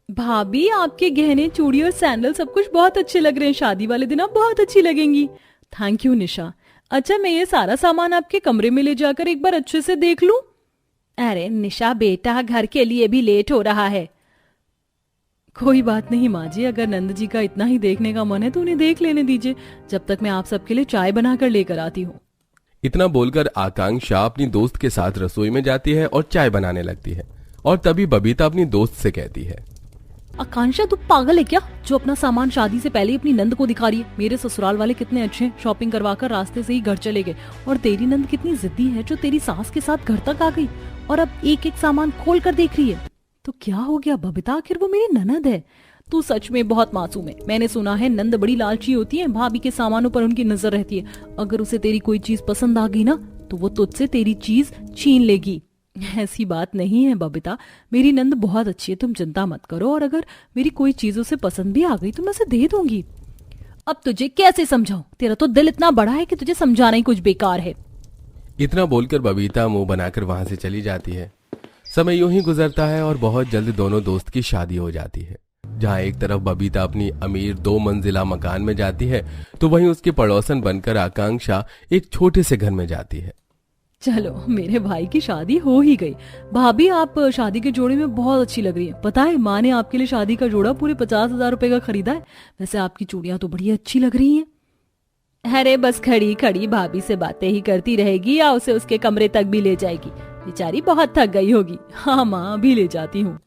भाभी आपके गहने, चूड़ी और सैंडल सब कुछ बहुत अच्छे लग रहे हैं। शादी वाले दिन आप बहुत अच्छी लगेंगी। थैंक यू निशा। अच्छा, मैं ये सारा सामान आपके कमरे में ले जाकर एक बार अच्छे से देख लूं? अरे निशा बेटा, घर के लिए भी लेट हो रहा है। कोई बात नहीं माँ जी, अगर नंद जी का इतना ही देखने का मन है तो उन्हें देख लेने दीजिए, जब तक मैं आप सबके लिए चाय बनाकर लेकर आती हूँ। इतना बोलकर आकांक्षा अपनी दोस्त के साथ रसोई में जाती है और चाय बनाने लगती है। और तभी बबीता अपनी दोस्त से कहती है, आकांक्षा तू पागल है क्या, जो अपना सामान शादी से पहले ही अपनी नंद को दिखा रही है? मेरे ससुराल वाले कितने अच्छे हैं, शॉपिंग करवाकर रास्ते से ही घर चले गए। और तेरी नंद कितनी जिद्दी है, जो तेरी सास के साथ घर तक आ गई और अब एक एक सामान खोल कर देख रही है। तो क्या हो गया बबीता, आखिर वो मेरी ननद है। तू सच में बहुत मासूम है। मैंने सुना है नंद बड़ी लालची होती है, भाभी के सामानों पर उनकी नजर रहती है। अगर उसे तेरी कोई चीज पसंद आ गई ना तो वो तुझसे तेरी चीज छीन लेगी। ऐसी बात नहीं है बबीता, मेरी नंद बहुत अच्छी है, तुम चिंता मत करो। और अगर मेरी कोई चीज उसे पसंद भी आ गई तो मैं उसे दे दूंगी। अब तुझे कैसे समझाऊं, तेरा तो दिल इतना बड़ा है कि तुझे समझाना ही कुछ बेकार है। इतना बोलकर बबीता मुंह बनाकर वहां से चली जाती है। समय यूं ही गुजरता है और बहुत जल्द दोनों दोस्त की शादी हो जाती है। जहां एक तरफ बबीता अपनी अमीर 2 मंजिला मकान में जाती है तो वहीं उसकी पड़ोसन बनकर आकांक्षा एक छोटे से घर में जाती है। चलो, मेरे भाई की शादी हो ही गई। भाभी आप शादी के जोड़े में बहुत अच्छी लग रही है। पता है माँ ने आपके लिए शादी का जोड़ा पूरे 50,000 रुपए का खरीदा है। वैसे आपकी चूड़ियां तो बड़ी अच्छी लग रही हैं। अरे बस खड़ी खड़ी भाभी से बातें ही करती रहेगी या उसे उसके कमरे तक भी ले जाएगी? बेचारी बहुत थक गई होगी। हाँ माँ, अभी ले जाती हूँ।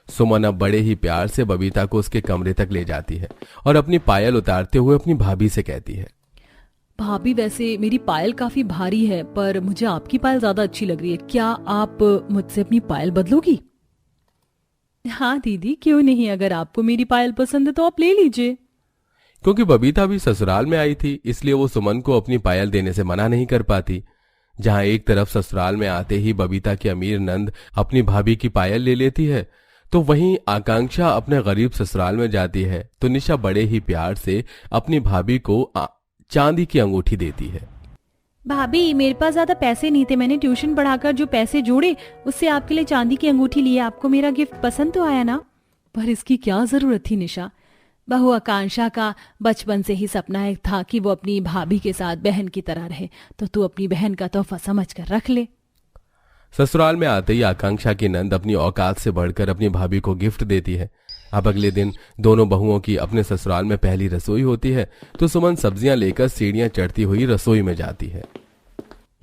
सुमन अब बड़े ही प्यार से बबीता को उसके कमरे तक ले जाती है और अपनी पायल उतारते हुए अपनी भाभी से कहती है, भाभी वैसे मेरी पायल काफी भारी है, पर मुझे आपकी पायल ज्यादा अच्छी लग रही है। क्या आप मुझसे अपनी पायल बदलोगी? हाँ दीदी, क्यों नहीं। अगर आपको मेरी पायल पसंद है तो आप ले लीजिए। क्योंकि बबीता भी ससुराल में आई थी इसलिए वो सुमन को अपनी पायल देने से मना नहीं कर पाती। जहां एक तरफ ससुराल में आते ही बबीता की अमीर नंद अपनी भाभी की पायल ले लेती है तो वहीं आकांक्षा अपने गरीब ससुराल में जाती है तो निशा बड़े ही प्यार से अपनी भाभी को चांदी की अंगूठी देती है। भाभी मेरे पास ज्यादा पैसे नहीं थे, मैंने ट्यूशन पढ़ाकर जो पैसे जोड़े उससे आपके लिए चांदी की अंगूठी ली है। आपको मेरा गिफ्ट पसंद तो आया ना? पर इसकी क्या जरूरत थी निशा। बहू आकांक्षा का बचपन से ही सपना एक था कि वो अपनी भाभी के साथ बहन की तरह रहे, तो तू अपनी बहन का तोहफा समझ कर रख ले। ससुराल में आते ही आकांक्षा की नंद अपनी औकात से बढ़कर अपनी भाभी को गिफ्ट देती है। अब अगले दिन दोनों बहुओं की अपने ससुराल में पहली रसोई होती है तो सुमन सब्जियां लेकर सीढ़ियां चढ़ती हुई रसोई में जाती है।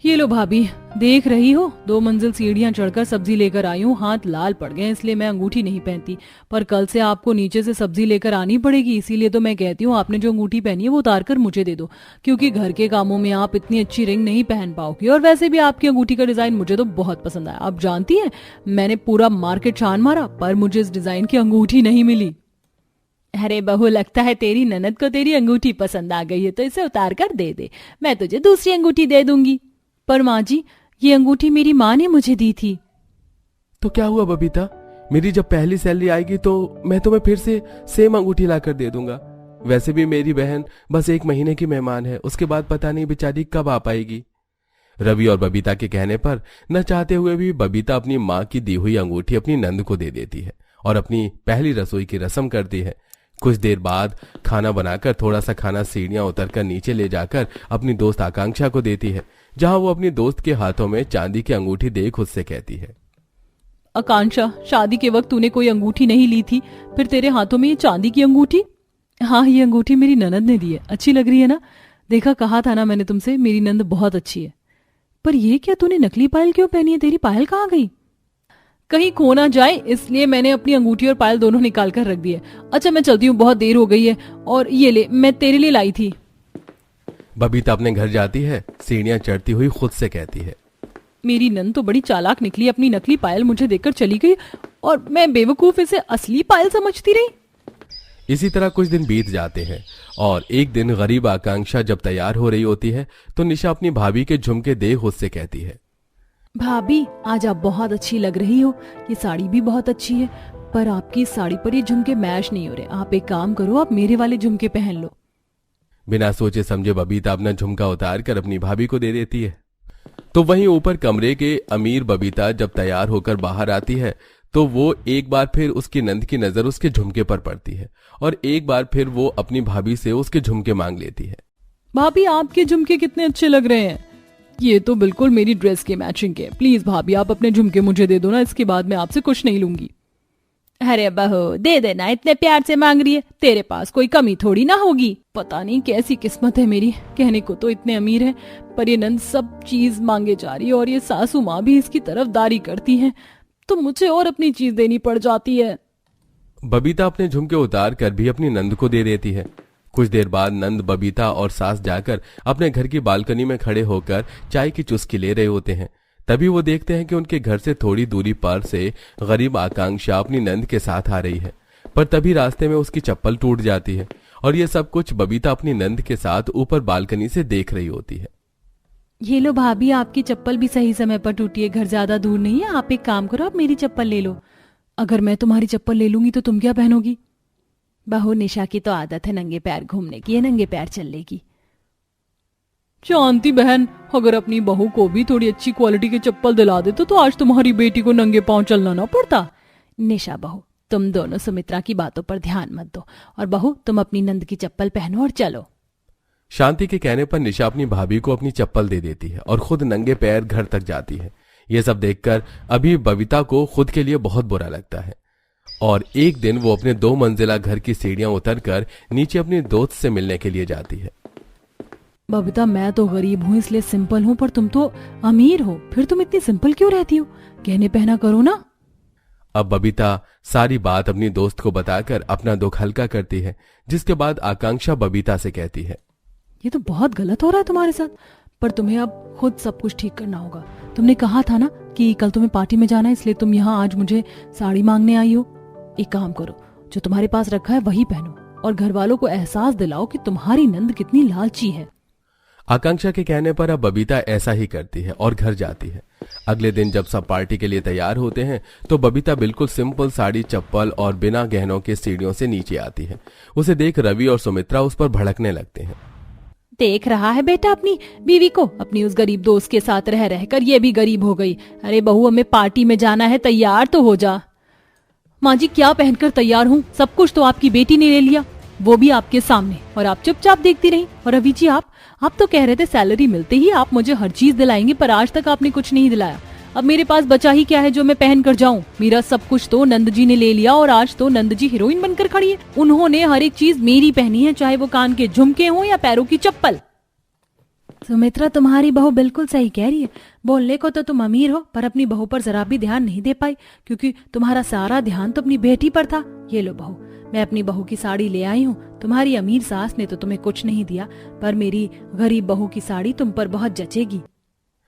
ये लो भाभी, देख रही हो 2 मंजिल सीढ़ियां चढ़कर सब्जी लेकर आई हूँ। हाथ लाल पड़ गए इसलिए मैं अंगूठी नहीं पहनती, पर कल से आपको नीचे से सब्जी लेकर आनी पड़ेगी। इसीलिए तो मैं कहती हूँ आपने जो अंगूठी पहनी है वो उतार कर मुझे दे दो, क्योंकि घर के कामों में आप इतनी अच्छी रिंग नहीं पहन पाओगी। और वैसे भी आपकी अंगूठी का डिजाइन मुझे तो बहुत पसंद आया। आप जानती है मैंने पूरा मार्केट छान मारा पर मुझे इस डिजाइन की अंगूठी नहीं मिली। अरे बहू, लगता है तेरी ननद को तेरी अंगूठी पसंद आ गई है, तो इसे उतार कर दे दे, मैं तुझे दूसरी अंगूठी दे दूंगी। पर माँ जी, ये अंगूठी मेरी माँ ने मुझे दी थी। तो क्या हुआ बबीता, मेरी जब पहली सैलरी आएगी तो मैं तुम्हें फिर से सेम अंगूठी लाकर दे दूंगा। वैसे भी मेरी बहन बस 1 महीने की मेहमान है, उसके बाद पता नहीं बेचारी कब आ पाएगी। रवि और बबीता के कहने पर न चाहते हुए भी बबीता अपनी माँ की दी हुई अंगूठी अपनी नंद को दे देती है और अपनी पहली रसोई की रस्म करती है। कुछ देर बाद खाना बनाकर थोड़ा सा खाना सीढ़ियां उतरकर नीचे ले जाकर अपनी दोस्त आकांक्षा को देती है, जहां वो अपनी दोस्त के हाथों में चांदी की अंगूठी देख उससे कहती है, आकांक्षा, शादी के वक्त तूने कोई अंगूठी नहीं ली थी, फिर तेरे हाथों में ये चांदी की अंगूठी? हाँ, ये अंगूठी मेरी ननद ने दी है। अच्छी लग रही है ना? देखा, कहा था ना मैंने तुमसे, मेरी नंद बहुत अच्छी है। पर ये क्या, तूने नकली पायल क्यों पहनी है? तेरी पायल कहाँ गई? कहीं खो ना जाए इसलिए मैंने अपनी अंगूठी और पायल दोनों निकाल कर रख दी है। अच्छा मैं चलती हूँ, बहुत देर हो गई है। और ये ले, मैं तेरे लिए लाई थी। बबीता अपने घर जाती है, सीढ़ियां चढ़ती हुई खुद से कहती है, मेरी नंद तो बड़ी चालाक निकली, अपनी नकली पायल मुझे देकर चली गई और मैं बेवकूफ इसे असली पायल समझती रही। इसी तरह कुछ दिन बीत जाते हैं और एक दिन गरीब आकांक्षा जब तैयार हो रही होती है तो निशा अपनी भाभी के झुमके देख उससे कहती है, भाभी आज आप बहुत अच्छी लग रही हो, ये साड़ी भी बहुत अच्छी है, पर आपकी साड़ी पर ये झुमके मैच नहीं हो रहे। आप एक काम करो, आप मेरे वाले झुमके पहन लो। बिना सोचे समझे बबीता अपना झुमका उतार कर अपनी भाभी को दे देती है। तो वहीं ऊपर कमरे के अमीर बबीता जब तैयार होकर बाहर आती है तो वो एक बार फिर उसकी नंद की नजर उसके झुमके पर पड़ती है और एक बार फिर वो अपनी भाभी से उसके झुमके मांग लेती है। भाभी आपके झुमके कितने अच्छे लग रहे हैं, ये तो बिल्कुल मेरी ड्रेस के मैचिंग के। प्लीज भाभी आप अपने झुमके मुझे दे दो ना, इसके बाद मैं आपसे कुछ नहीं लूंगी। अरे बहू दे देना, इतने प्यार से मांग रही है, तेरे पास कोई कमी थोड़ी ना होगी। पता नहीं कैसी किस्मत है मेरी, कहने को तो इतने अमीर है पर ये नंद सब चीज मांगे जा रही है और ये सासू माँ भी इसकी तरफदारी करती है तो मुझे और अपनी चीज देनी पड़ जाती है। बबीता अपने झुमके उतार कर भी अपनी नंद को दे देती है। कुछ देर बाद नंद, बबीता और सास जाकर अपने घर की बालकनी में खड़े होकर चाय की चुस्की ले रहे होते हैं। तभी वो देखते हैं कि उनके घर से थोड़ी दूरी पर से गरीब आकांक्षा अपनी नंद के साथ आ रही है। पर तभी रास्ते में उसकी चप्पल टूट जाती है और ये सब कुछ बबीता अपनी नंद के साथ ऊपर बालकनी से देख रही होती है। ये लो भाभी, आपकी चप्पल भी सही समय पर टूटी है, घर ज्यादा दूर नहीं है, आप एक काम करो, आप मेरी चप्पल ले लो। अगर मैं तुम्हारी चप्पल ले लूंगी तो तुम क्या पहनोगी? बहू निशा की तो आदत है नंगे पैर घूमने की, ये नंगे पैर चल लेगी। शांति बहन, अगर अपनी बहू को भी थोड़ी अच्छी क्वालिटी की चप्पल दिला देते तो आज तुम्हारी बेटी को नंगे पांव चलना ना पड़ता। निशा बहू, तुम दोनों सुमित्रा की बातों पर ध्यान मत दो और बहू तुम अपनी नंद की चप्पल पहनो और चलो। शांति के कहने पर निशा अपनी भाभी को अपनी चप्पल दे देती है और खुद नंगे पैर घर तक जाती है। ये सब देखकर अभी बबीता को खुद के लिए बहुत बुरा लगता है और एक दिन वो अपने 2 मंजिला घर की सीढ़ियां उतरकर नीचे अपनी दोस्त से मिलने के लिए जाती है। बबीता, मैं तो गरीब हूँ इसलिए सिंपल हूँ, पर तुम तो अमीर हो, फिर तुम इतनी सिंपल क्यों रहती हो? गहने पहना करो ना। अब बबीता सारी बात अपनी दोस्त को बताकर अपना दुख हल्का करती है, जिसके बाद आकांक्षा बबीता से कहती है, ये तो बहुत गलत हो रहा है तुम्हारे साथ, पर तुम्हें अब खुद सब कुछ ठीक करना होगा। तुमने कहा था ना कि कल तुम्हें पार्टी में जाना है, इसलिए तुम यहाँ आज मुझे साड़ी मांगने आई हो। एक काम करो, जो तुम्हारे पास रखा है वही पहनो और घर वालों को एहसास दिलाओ कि तुम्हारी नंद कितनी लालची है। आकांक्षा के कहने पर अब बबीता ऐसा ही करती है और घर जाती है। अगले दिन जब सब पार्टी के लिए तैयार होते हैं तो बबीता बिल्कुल सिंपल साड़ी, चप्पल और बिना गहनों के सीढ़ियों से नीचे आती है। उसे देख रवि और सुमित्रा उस पर भड़कने लगते हैं। देख रहा है बेटा अपनी बीवी को, अपनी उस गरीब दोस्त के साथ रह रहकर ये भी गरीब हो गई। अरे बहू, हमें पार्टी में जाना है, तैयार तो हो जा। माँ जी, क्या पहनकर तैयार हूँ? सब कुछ तो आपकी बेटी ने ले लिया, वो भी आपके सामने, और आप चुपचाप देखती रही। और रवि जी, आप तो कह रहे थे सैलरी मिलते ही आप मुझे हर चीज दिलाएंगे, पर आज तक आपने कुछ नहीं दिलाया। अब मेरे पास बचा ही क्या है जो मैं पहन कर जाऊं? मेरा सब कुछ तो नंद जी ने ले लिया और आज तो नंद जी हीरोइन बनकर खड़ी है। उन्होंने हर एक चीज मेरी पहनी है, चाहे वो कान के झुमके हो या पैरों की चप्पल। सुमित्रा, तुम्हारी बहू बिल्कुल सही कह रही है। बोलने को तो तुम अमीर हो, पर अपनी बहू पर जरा भी ध्यान नहीं दे पाई, क्योंकि तुम्हारा सारा ध्यान तो अपनी बेटी पर था। ये लो बहू, मैं अपनी बहू की साड़ी ले आई हूँ। तुम्हारी अमीर सास ने तो तुम्हें कुछ नहीं दिया, पर मेरी गरीब बहू की साड़ी तुम पर बहुत जचेगी।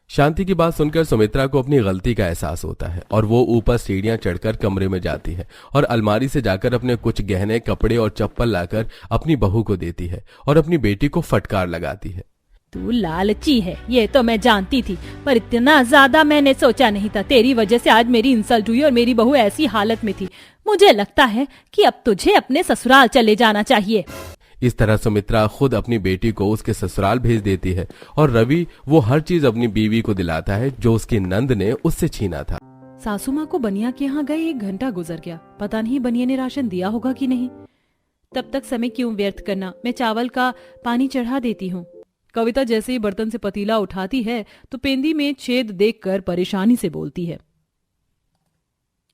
शांति की बात सुनकर सुमित्रा को अपनी गलती का एहसास होता है और वो ऊपर सीढ़ियां चढ़कर कमरे में जाती है और अलमारी से जाकर अपने कुछ गहने, कपड़े और चप्पल लाकर अपनी बहू को देती है और अपनी बेटी को फटकार लगाती है। तू लालची है, ये तो मैं जानती थी, पर इतना ज्यादा मैंने सोचा नहीं था। तेरी वजह से आज मेरी इंसल्ट हुई और मेरी बहू ऐसी हालत में थी। मुझे लगता है कि अब तुझे अपने ससुराल चले जाना चाहिए। इस तरह सुमित्रा खुद अपनी बेटी को उसके ससुराल भेज देती है और रवि वो हर चीज अपनी बीवी को दिलाता है जो उसकी नंद ने उससे छीना था। सासू माँ को बनिया के यहाँ गए 1 घंटा गुजर गया, पता नहीं बनिया ने राशन दिया होगा कि नहीं। तब तक समय क्यों व्यर्थ करना, मैं चावल का पानी चढ़ा देती हूँ। कविता जैसे ही बर्तन से पतीला उठाती है तो पेंदी में छेद देखकर परेशानी से बोलती है,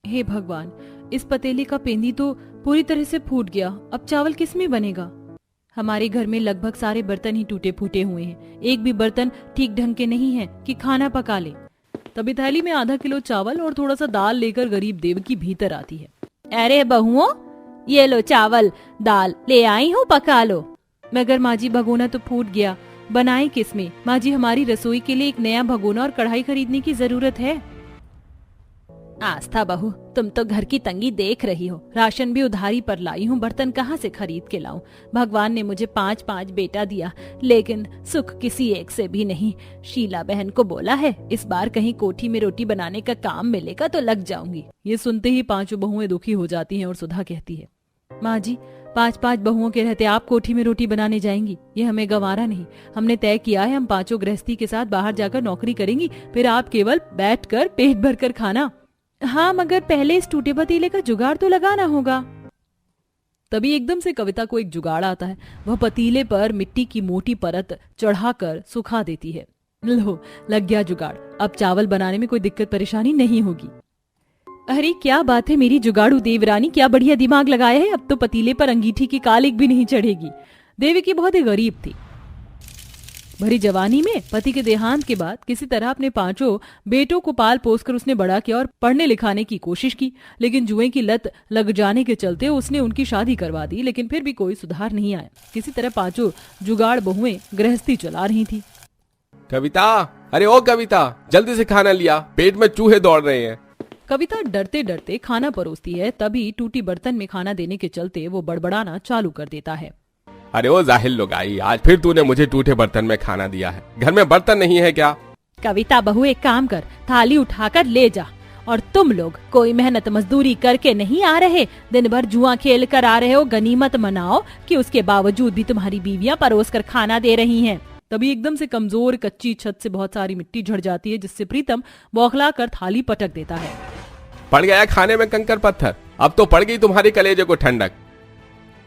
हे भगवान, इस पतीले का पेंदी तो पूरी तरह से फूट गया, अब चावल किस में बनेगा? हमारे घर में लगभग सारे बर्तन ही टूटे फूटे हुए हैं, एक भी बर्तन ठीक ढंग के नहीं है कि खाना पका ले। तभी थैली में आधा किलो चावल और थोड़ा सा दाल लेकर गरीब देवकी भीतर आती है। अरे बहुओं, ये लो चावल दाल ले आई हूँ, पका लो। मगर माँ जी, भगोना तो फूट गया, बनाए किसमें? माँ जी, हमारी रसोई के लिए एक नया भगोना और कढ़ाई खरीदने की जरूरत है। आस्था बहू, तुम तो घर की तंगी देख रही हो, राशन भी उधारी पर लाई हूँ, बर्तन कहाँ से खरीद के लाऊं? भगवान ने मुझे 5-5 बेटा दिया, लेकिन सुख किसी एक से भी नहीं। शीला बहन को बोला है इस बार कहीं कोठी में रोटी बनाने का काम मिलेगा तो लग जाऊंगी। ये सुनते ही 5 बहुएं दुखी हो जाती हैं और सुधा कहती है, माँ जी, 5-5 बहुओं के रहते आप कोठी में रोटी बनाने जाएंगी? ये हमें गंवारा नहीं। हमने तय किया है हम 5 गृहस्थी के साथ बाहर जाकर नौकरी करेंगी, फिर आप केवल बैठकर पेट भरकर खाना। हाँ, मगर पहले इस टूटे पतीले का जुगाड़ तो लगाना होगा। तभी एकदम से कविता को एक जुगाड़ आता है। वह पतीले पर मिट्टी की मोटी परत चढ़ाकर सुखा देती है। लो, लग गया जुगाड़। अब चावल बनाने में कोई दिक्कत परेशानी नहीं होगी। अरे क्या बात है मेरी जुगाड़ू देवरानी, क्या बढ़िया दिमाग लगाया है। अब तो पतीले पर अंगीठी की कालिक भी नहीं चढ़ेगी। देवकी बहुत ही गरीब थी। भरी जवानी में पति के देहांत के बाद किसी तरह अपने पांचों बेटों को पाल पोस कर उसने बड़ा किया और पढ़ने लिखाने की कोशिश की, लेकिन जुए की लत लग जाने के चलते उसने उनकी शादी करवा दी। लेकिन फिर भी कोई सुधार नहीं आया। किसी तरह पांचों जुगाड़ बहुएं गृहस्थी चला रही थी। कविता, अरे ओ कविता, जल्दी से खाना लिया, पेट में चूहे दौड़ रहे हैं। कविता डरते डरते खाना परोसती है। तभी टूटी बर्तन में खाना देने के चलते वो बड़बड़ाना चालू कर देता है। अरे ओ जाहिल लुगाई, आज फिर तूने मुझे टूटे बर्तन में खाना दिया है। घर में बर्तन नहीं है क्या? कविता बहू, एक काम कर, थाली उठाकर ले जा। और तुम लोग कोई मेहनत मजदूरी करके नहीं आ रहे, दिन भर जुआ खेल कर आ रहे हो। गनीमत मनाओ कि उसके बावजूद भी तुम्हारी बीवियां परोस कर खाना दे रही हैं। तभी एकदम से कमजोर कच्ची छत से बहुत सारी मिट्टी झड़ जाती है, जिससे प्रीतम बौखला कर थाली पटक देता है। पड़ गया खाने में कंकर पत्थर, अब तो पड़ गई तुम्हारी कलेजे को ठंडक।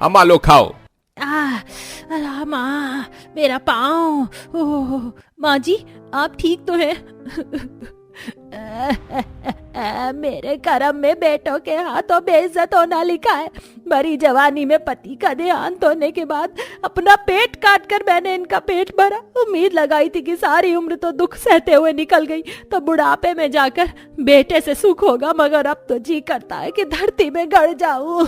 अम्मा लो खाओ। माँ, मेरा पाँव। माँ जी, आप ठीक तो हैं? मेरे कर्म में बेटों के हाथों बेइज्जत होना लिखा है। बड़ी जवानी में पति का देहांत होने के बाद अपना पेट काट कर मैंने इनका पेट भरा। उम्मीद लगाई थी कि सारी उम्र तो दुख सहते हुए निकल गई, तो बुढ़ापे में जाकर बेटे से सुख होगा, मगर अब तो जी करता है कि धरती में गड़ जाऊं।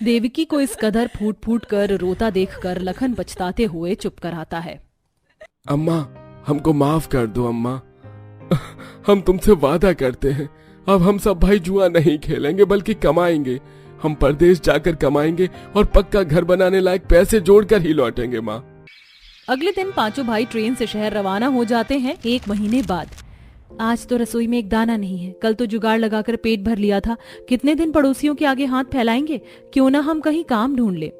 देवकी को इस कदर फूट फूट कर रोता देखकर लखन पछताते हुए चुप कर आता है। अम्मा, हमको माफ कर दो अम्मा। हम तुमसे वादा करते हैं, अब हम सब भाई जुआ नहीं खेलेंगे बल्कि कमाएंगे। हम परदेश जाकर कमाएंगे और पक्का घर बनाने लायक पैसे जोड़कर ही लौटेंगे माँ। अगले दिन पांचों भाई ट्रेन से शहर रवाना हो जाते हैं 1 महीने बाद। आज तो रसोई में एक दाना नहीं है। कल तो जुगाड़ लगाकर पेट भर लिया था। कितने दिन पड़ोसियों के आगे हाथ फैलाएंगे? क्यों ना हम कहीं काम ढूंढ ले।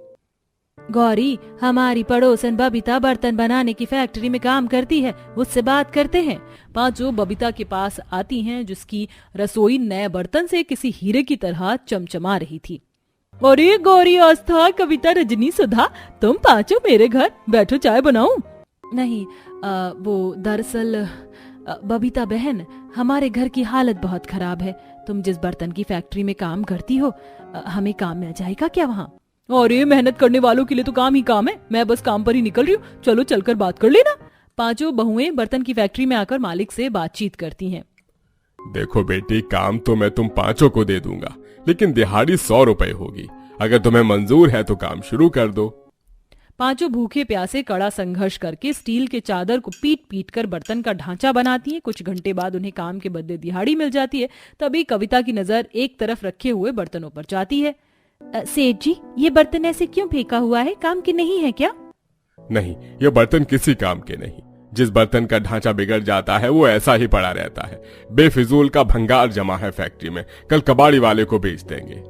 गौरी, हमारी पड़ोसन बबीता बर्तन बनाने की फैक्ट्री में काम करती है, उससे बात करते हैं। पांचों बबीता के पास आती हैं, जिसकी रसोई नए बर्तन से किसी हीरे की तरह चमचमा रही थी। अरे गौरी, आस्था, कविता, रजनी, सुधा, तुम पांचों मेरे घर बैठो, चाय बनाऊं? नहीं, वो दरअसल बबीता बहन, हमारे घर की हालत बहुत खराब है। तुम जिस बर्तन की फैक्ट्री में काम करती हो, हमें काम मिल जाएगा क्या वहाँ? अरे मेहनत करने वालों के लिए तो काम ही काम है। मैं बस काम पर ही निकल रही हूँ, चलो चलकर बात कर लेना। पांचों बहुएं बर्तन की फैक्ट्री में आकर मालिक से बातचीत करती हैं। देखो बेटी, काम तो मैं तुम पांचों को दे दूंगा, लेकिन दिहाड़ी 100 रुपए होगी। अगर तुम्हें मंजूर है तो काम शुरू कर दो। पांचों भूखे प्यासे कड़ा संघर्ष करके स्टील के चादर को पीट पीट कर बर्तन का ढांचा बनाती हैं। कुछ घंटे बाद उन्हें काम के बदले दिहाड़ी मिल जाती है। तभी कविता की नजर एक तरफ रखे हुए बर्तनों पर जाती है। सेठ जी, ये बर्तन ऐसे क्यों फेंका हुआ है? काम के नहीं है क्या? नहीं, ये बर्तन किसी काम के नहीं। जिस बर्तन का ढांचा बिगड़ जाता है वो ऐसा ही पड़ा रहता है। बेफिजूल का भंगार जमा है फैक्ट्री में, कल कबाड़ी वाले को बेच देंगे।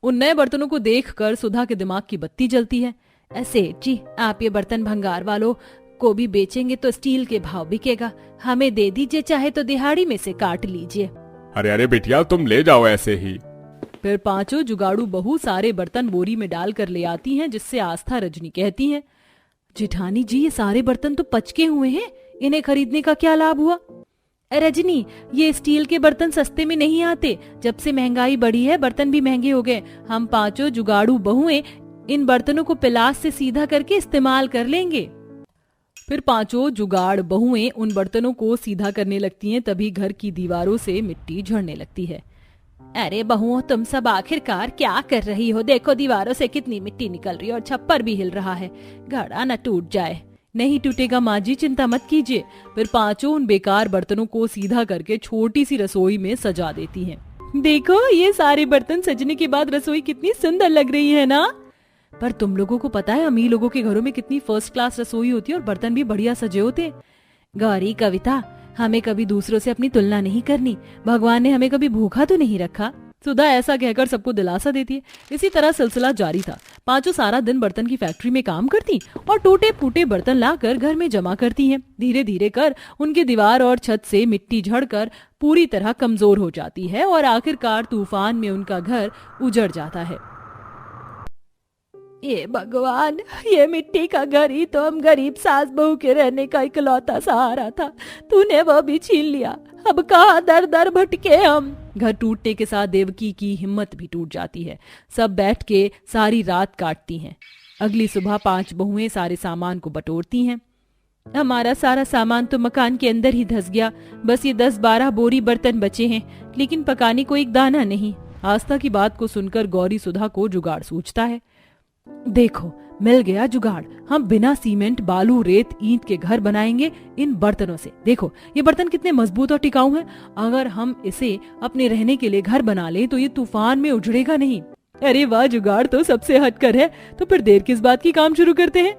उन नए बर्तनों को देखकर सुधा के दिमाग की बत्ती जलती है। सेठ जी, आप ये बर्तन भंगार वालों को भी बेचेंगे तो स्टील के भाव बिकेगा। हमें दे दीजिए, चाहे तो दिहाड़ी में से काट लीजिए। अरे अरे बिटिया, तुम ले जाओ ऐसे ही। फिर पांचों जुगाड़ू बहू सारे बर्तन बोरी में डाल कर ले आती हैं, जिससे आस्था रजनी कहती हैं, जेठानी जी, ये सारे बर्तन तो पचके हुए हैं, इन्हें खरीदने का क्या लाभ हुआ? रजनी, ये स्टील के बर्तन सस्ते में नहीं आते। जब से महंगाई बढ़ी है, बर्तन भी महंगे हो गए। हम पांचों जुगाड़ू बहुएं इन बर्तनों को पिलास से सीधा करके इस्तेमाल कर लेंगे। फिर पांचों जुगाड़ बहुएं उन बर्तनों को सीधा करने लगती हैं। तभी घर की दीवारों से मिट्टी झड़ने लगती है। अरे बहुओं, तुम सब आखिरकार क्या कर रही हो? देखो दीवारों से कितनी मिट्टी निकल रही है और छप्पर भी हिल रहा है। घड़ा न टूट जाए। नहीं टूटेगा माँ जी, चिंता मत कीजिए। फिर पांचों उन बेकार बर्तनों को सीधा करके छोटी सी रसोई में सजा देती हैं। देखो, ये सारे बर्तन सजने के बाद रसोई कितनी सुंदर लग रही है ना? पर तुम लोगों को पता है अमीर लोगों के घरों में कितनी फर्स्ट क्लास रसोई होती है और बर्तन भी बढ़िया सजे होते। गौरी, कविता, हमें कभी दूसरों से अपनी तुलना नहीं करनी। भगवान ने हमें कभी भूखा तो नहीं रखा। सुधा ऐसा कहकर सबको दिलासा देती है। इसी तरह सिलसिला जारी था। पांचों सारा दिन बर्तन की फैक्ट्री में काम करती और टूटे फूटे बर्तन लाकर घर में जमा करती हैं। धीरे धीरे कर उनकी दीवार और छत से मिट्टी झड़कर पूरी तरह कमजोर हो जाती है और आखिरकार तूफान में उनका घर उजड़ जाता है। ये भगवान, ये मिट्टी का घर ही तो हम गरीब सास बहू के रहने का इकलौता सहारा था, तूने वो भी छीन लिया। अब कहाँ दर दर भटके हम। घर टूटने के साथ देवकी की हिम्मत भी टूट जाती है। सब बैठ के सारी रात काटती हैं। अगली सुबह 5 बहुएं सारे सामान को बटोरती हैं। हमारा सारा सामान तो मकान के अंदर ही धंस गया, बस ये 10-12 बोरी बर्तन बचे हैं, लेकिन पकाने को एक दाना नहीं। आस्था की बात को सुनकर गौरी सुधा को जुगाड़ सूझता है। देखो, मिल गया जुगाड़। हम बिना सीमेंट, बालू, रेत, ईंट के घर बनाएंगे इन बर्तनों से। देखो ये बर्तन कितने मजबूत और टिकाऊ हैं। अगर हम इसे अपने रहने के लिए घर बना लें तो ये तूफान में उजड़ेगा नहीं। अरे वाह, जुगाड़ तो सबसे हटकर है। तो फिर देर किस बात की, काम शुरू करते हैं।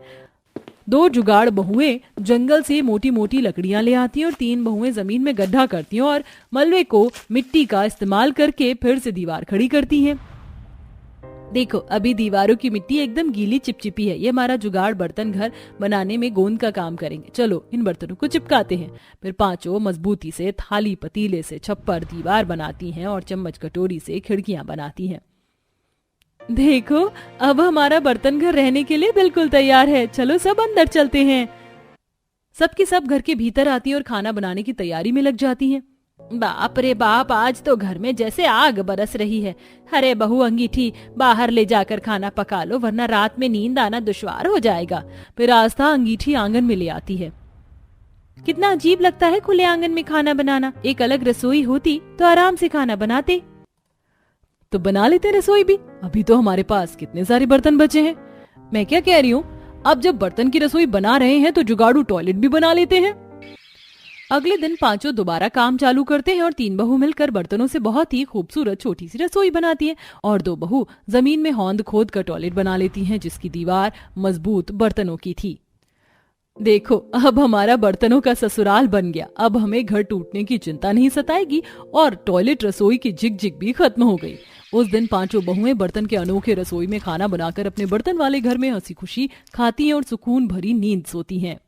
2 जुगाड़ बहुएं जंगल से मोटी मोटी लकड़ियां ले आती हैं और 3 बहुएं जमीन में गड्ढा करती हैं और मलबे को मिट्टी का इस्तेमाल करके फिर से दीवार खड़ी करती हैं। देखो, अभी दीवारों की मिट्टी एकदम गीली चिपचिपी है। ये हमारा जुगाड़ बर्तन घर बनाने में गोंद का काम करेंगे। चलो इन बर्तनों को चिपकाते हैं। फिर पांचों मजबूती से थाली पतीले से छप्पर दीवार बनाती हैं और चम्मच कटोरी से खिड़कियां बनाती हैं। देखो, अब हमारा बर्तन घर रहने के लिए बिल्कुल तैयार है। चलो सब अंदर चलते हैं। सबकी सब घर के भीतर आती हैं और खाना बनाने की तैयारी में लग जाती हैं। बाप रे बाप, आज तो घर में जैसे आग बरस रही है। अरे बहू अंगीठी, बाहर ले जाकर खाना पका लो, वरना रात में नींद आना दुश्वार हो जाएगा। फिर आस्था अंगीठी आंगन में ले आती है। कितना अजीब लगता है खुले आंगन में खाना बनाना। एक अलग रसोई होती तो आराम से खाना बनाते। तो बना लेते रसोई भी। अभी तो हमारे पास कितने सारे बर्तन बचे हैं। मैं क्या कह रही हूँ, अब जब बर्तन की रसोई बना रहे हैं तो जुगाड़ू टॉयलेट भी बना लेते हैं। अगले दिन पांचों दोबारा काम चालू करते हैं और 3 बहू मिलकर बर्तनों से बहुत ही खूबसूरत छोटी सी रसोई बनाती है और 2 बहू जमीन में हौंद खोद कर टॉयलेट बना लेती हैं, जिसकी दीवार मजबूत बर्तनों की थी। देखो, अब हमारा बर्तनों का ससुराल बन गया। अब हमें घर टूटने की चिंता नहीं सताएगी और टॉयलेट रसोई की झिक-झिक भी खत्म हो गई। उस दिन पांचों बहुएं बर्तन के अनोखे रसोई में खाना बनाकर अपने बर्तन वाले घर में हंसी खुशी खाती हैं और सुकून भरी नींद सोती हैं।